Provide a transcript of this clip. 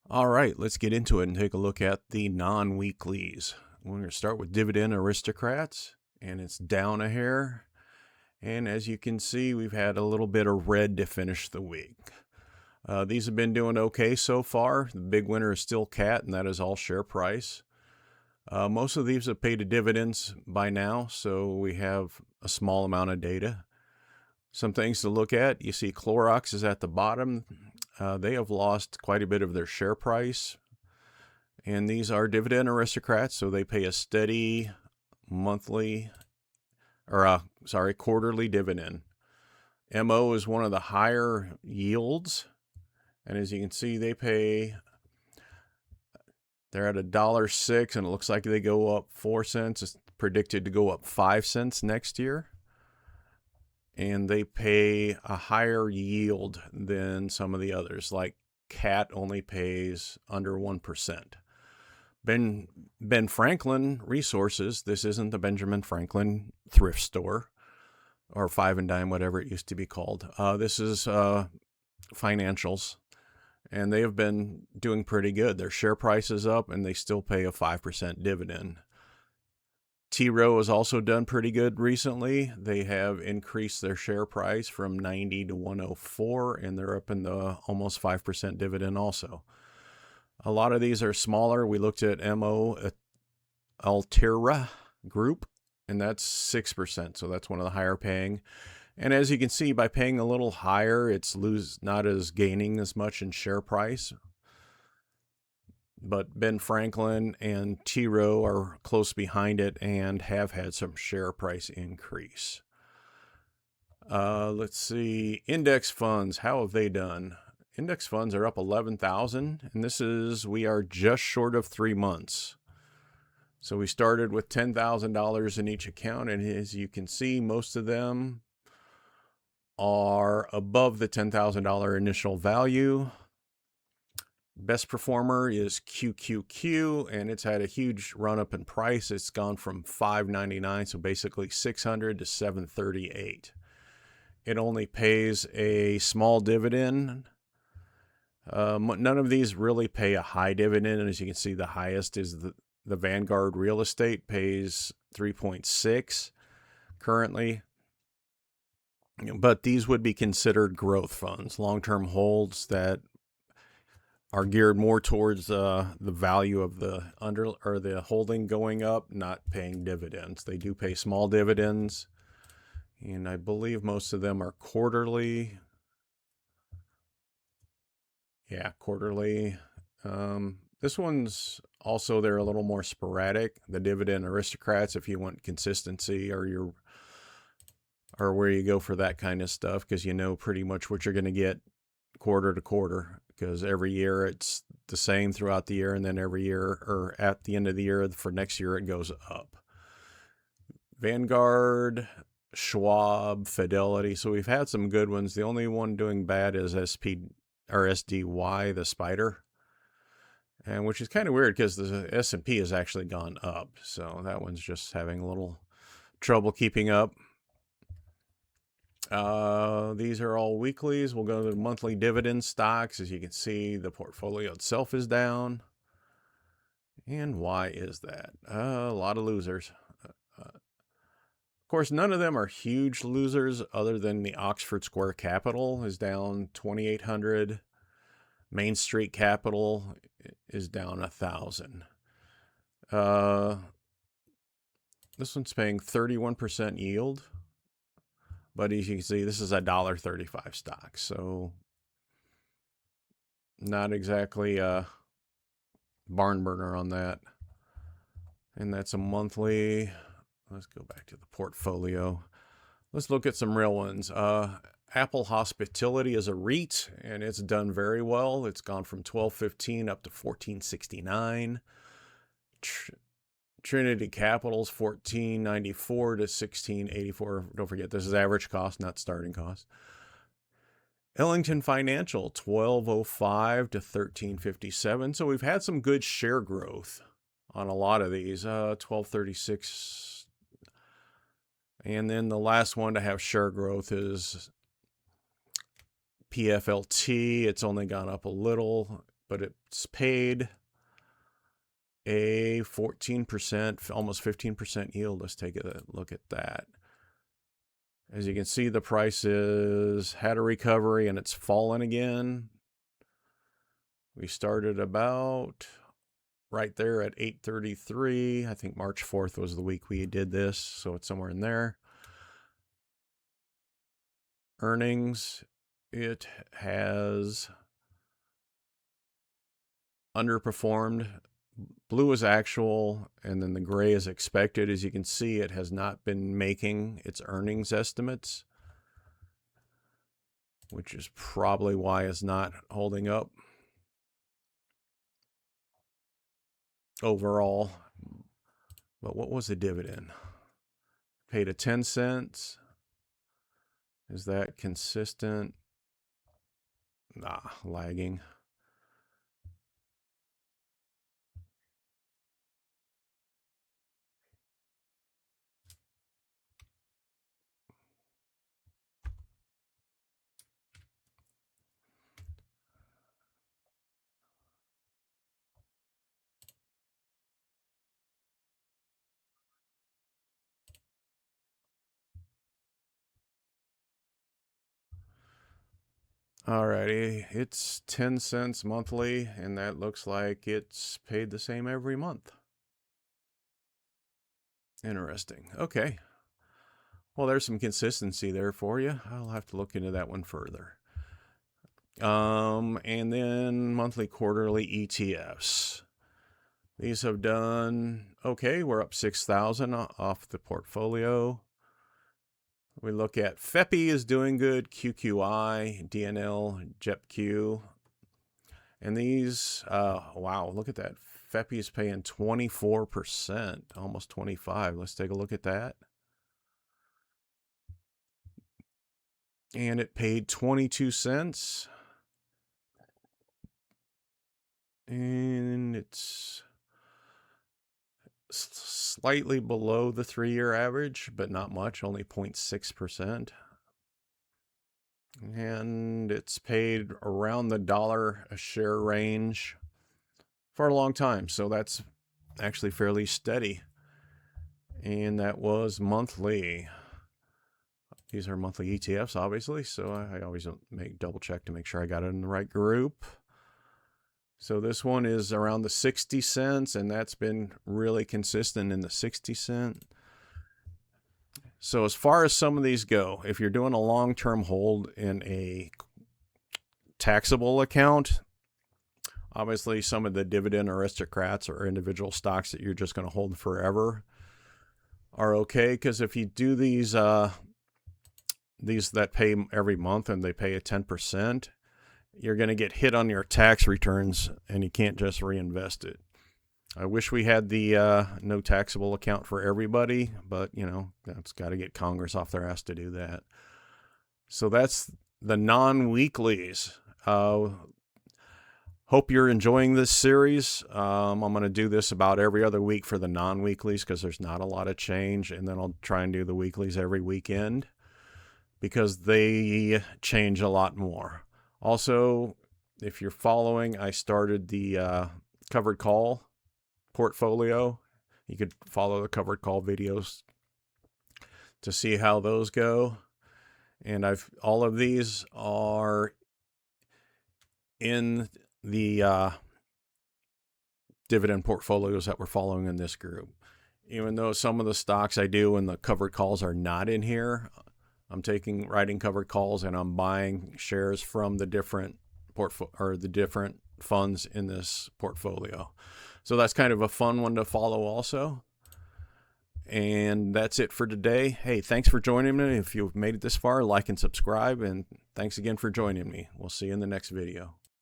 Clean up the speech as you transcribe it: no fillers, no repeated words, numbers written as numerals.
All right, let's get into it and take a look at the non-weeklies. We're going to start with Dividend Aristocrats, and it's down a hair. And as you can see, we've had a little bit of red to finish the week. These have been doing okay so far. The big winner is still CAT, and that is all share price. Most of these have paid dividends by now, so we have a small amount of data. Some things to look at. You see Clorox is at the bottom. They have lost quite a bit of their share price. And these are Dividend Aristocrats, so they pay a steady monthly, quarterly dividend. MO is one of the higher yields. And as you can see, they're at $1.06, and it looks like they go up 4 cents. It's predicted to go up 5 cents next year. And they pay a higher yield than some of the others, like CAT only pays under 1%. Ben Franklin Resources, this isn't the Benjamin Franklin thrift store or Five and Dime, whatever it used to be called. This is financials, and they have been doing pretty good. Their share price is up, and they still pay a 5% dividend. T. Rowe has also done pretty good recently. They have increased their share price from 90 to 104, and they're up in the almost 5% dividend also. A lot of these are smaller. We looked at MO Altera Group, and that's 6%, so that's one of the higher paying. And as you can see, by paying a little higher, it's not as gaining as much in share price. But Ben Franklin and T. Rowe are close behind it and have had some share price increase. Let's see. Index funds, how have they done? Index funds are up 11,000, and we are just short of 3 months. So we started with $10,000 in each account, and as you can see, most of them are above the $10,000 initial value. Best performer is QQQ, and it's had a huge run up in price. It's gone from $5.99, so basically $600 to $738. It only pays a small dividend. None of these really pay a high dividend, and as you can see, the highest is the Vanguard Real Estate pays 3.6 currently. But these would be considered growth funds, long-term holds that are geared more towards the value of the holding going up, not paying dividends. They do pay small dividends, and I believe most of them are quarterly. Yeah, quarterly. This one's also, they're a little more sporadic. The Dividend Aristocrats, if you want consistency, or where you go for that kind of stuff, because you know pretty much what you're going to get quarter to quarter, because every year it's the same throughout the year, and then every year or at the end of the year for next year it goes up. Vanguard, Schwab, Fidelity. So we've had some good ones. The only one doing bad is SDY, the spider, and which is kind of weird because the S&P has actually gone up. So that one's just having a little trouble keeping up. These are all weeklies. We'll go to the monthly dividend stocks. As you can see, the portfolio itself is down. And why is that? A lot of losers. Of course, none of them are huge losers other than the Oxford Square Capital is down 2,800. Main Street Capital is down 1,000. This one's paying 31% yield. But as you can see, this is a $1.35 stock, so not exactly a barn burner on that. And that's a monthly. Let's go back to the portfolio. Let's look at some real ones. Apple Hospitality is a REIT, and it's done very well. It's gone from $12.15 up to $14.69. Trinity Capital's $14.94 to $16.84. Don't forget, this is average cost, not starting cost. Ellington Financial, $12.05 to $13.57. So we've had some good share growth on a lot of these. $12.36. And then the last one to have share growth is PFLT. It's only gone up a little. but it's paid a 14%, almost 15% yield. Let's take a look at that. As you can see, the prices had a recovery and it's fallen again. We started about right there at 833. I think March 4th was the week we did this, so it's somewhere in there. Earnings, it has underperformed. Blue is actual, and then the gray is expected. As you can see, it has not been making its earnings estimates, which is probably why it's not holding up overall. But what was the dividend? Paid a 10 cents. Is that consistent? Nah, lagging. Alrighty, it's 10 cents monthly, and that looks like it's paid the same every month. Interesting. Okay. Well, there's some consistency there for you. I'll have to look into that one further. And then monthly, quarterly ETFs. These have done okay. We're up 6,000 off the portfolio. We look at FEPI is doing good, QQI, DNL, JEPQ. And these, wow, look at that. FEPI is paying 24%, almost 25%. Let's take a look at that. And it paid 22 cents. And it's slightly below the 3-year average, but not much, only 0.6%. And it's paid around the $1 a share range for a long time. So that's actually fairly steady. And that was monthly. These are monthly ETFs, obviously. So I always double check to make sure I got it in the right group. So this one is around the 60 cents, and that's been really consistent in the 60 cent. So as far as some of these go, if you're doing a long-term hold in a taxable account, obviously some of the Dividend Aristocrats or individual stocks that you're just going to hold forever are okay, because if you do these that pay every month and they pay a 10%, you're going to get hit on your tax returns, and you can't just reinvest it. I wish we had the no taxable account for everybody, but, you know, that's got to get Congress off their ass to do that. So that's the non-weeklies. Hope you're enjoying this series. I'm going to do this about every other week for the non-weeklies because there's not a lot of change, and then I'll try and do the weeklies every weekend because they change a lot more. Also, if you're following, I started the covered call portfolio. You could follow the covered call videos to see how those go. And all of these are in the dividend portfolios that we're following in this group. Even though some of the stocks I do and the covered calls are not in here, I'm writing covered calls, and I'm buying shares from the different different funds in this portfolio. So that's kind of a fun one to follow also. And that's it for today. Hey, thanks for joining me. If you've made it this far, like and subscribe, and thanks again for joining me. We'll see you in the next video.